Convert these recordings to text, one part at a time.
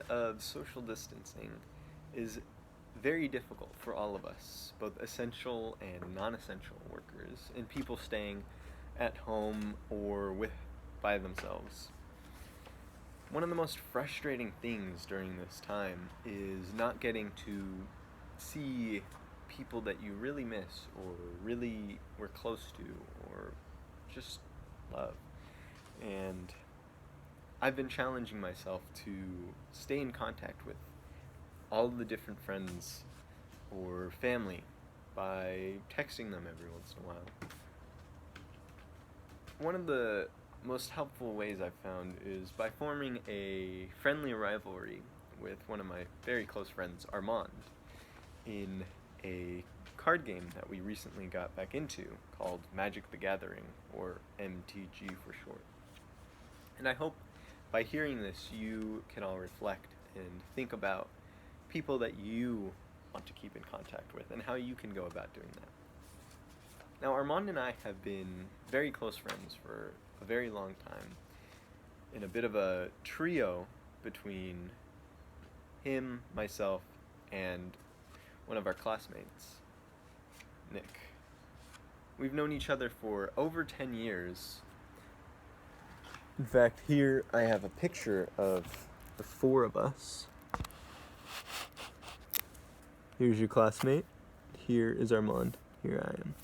of social distancing is very difficult for all of us, both essential and non-essential workers, and people staying at home or by themselves. One of the most frustrating things during this time is not getting to see people that you really miss or really were close to or just love. And I've been challenging myself to stay in contact with all the different friends or family by texting them every once in a while. One of the most helpful ways I've found is by forming a friendly rivalry with one of my very close friends, Armand, in a card game that we recently got back into called Magic the Gathering, or MTG for short. And I hope by hearing this you can all reflect and think about people that you want to keep in contact with and how you can go about doing that. Now, Armand and I have been very close friends for a very long time, in a bit of a trio between him, myself, and one of our classmates, Nick. We've known each other for over 10 years. In fact, here I have a picture of the four of us. Here's your classmate. Here is Armand. Here I am.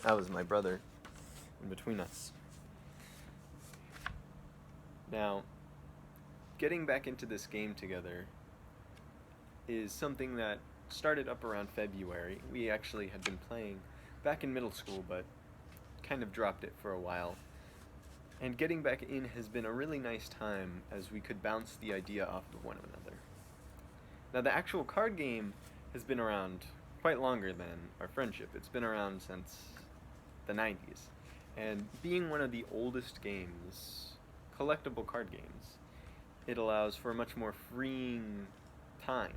That was my brother in between us. Now, getting back into this game together is something that started up around February. We actually had been playing back in middle school, but kind of dropped it for a while. And getting back in has been a really nice time, as we could bounce the idea off of one another. Now, the actual card game has been around quite longer than our friendship. It's been around since the 90s. And being one of the oldest games, collectible card games, it allows for a much more freeing time.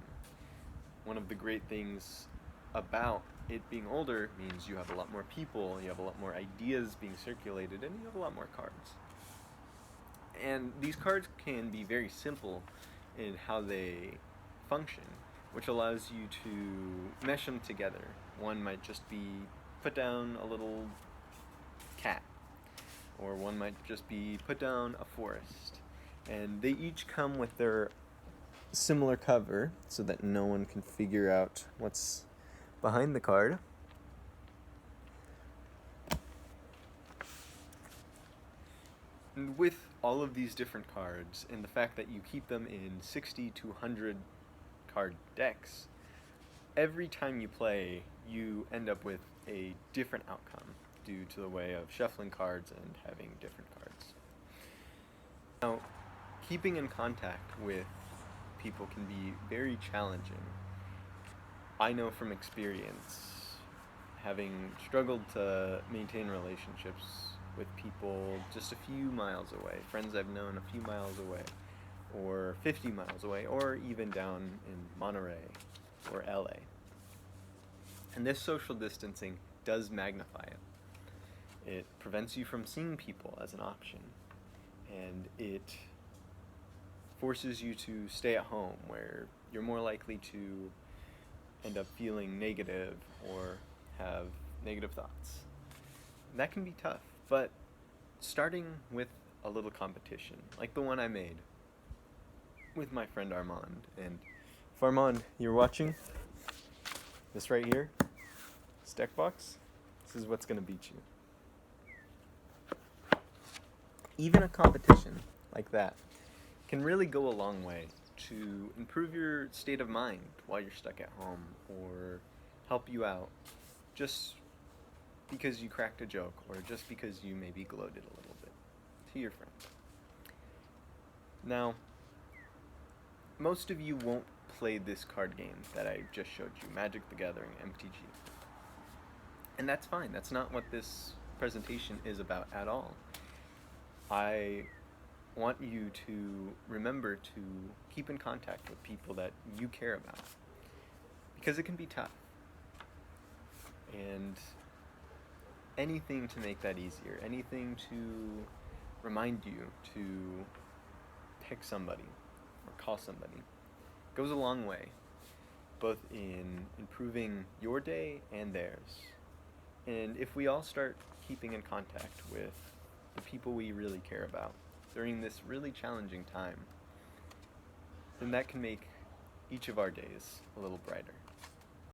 One of the great things about it being older means you have a lot more people, you have a lot more ideas being circulated, and you have a lot more cards. And these cards can be very simple in how they function, which allows you to mesh them together. One might just be put down a little cat, or one might just be put down a forest. And they each come with their similar cover so that no one can figure out what's behind the card. And with all of these different cards, and the fact that you keep them in 60 to 100 card decks, every time you play, you end up with a different outcome due to the way of shuffling cards and having different cards. Now, keeping in contact with people can be very challenging. I know from experience, having struggled to maintain relationships with people just a few miles away, friends I've known a few miles away, or 50 miles away, or even down in Monterey or LA. And this social distancing does magnify it. It prevents you from seeing people as an option, and it forces you to stay at home, where you're more likely to end up feeling negative or have negative thoughts. And that can be tough, but starting with a little competition, like the one I made with my friend Armand. And if Armand, you're watching, this right here, this deck box, this is what's going to beat you. Even a competition like that can really go a long way to improve your state of mind while you're stuck at home, or help you out just because you cracked a joke, or just because you maybe gloated a little bit to your friend. Now, most of you won't play this card game that I just showed you, Magic the Gathering MTG. And that's fine. That's not what this presentation is about at all. I want you to remember to keep in contact with people that you care about, because it can be tough. And anything to make that easier, anything to remind you to text somebody or call somebody goes a long way, both in improving your day and theirs. And if we all start keeping in contact with the people we really care about during this really challenging time, then that can make each of our days a little brighter.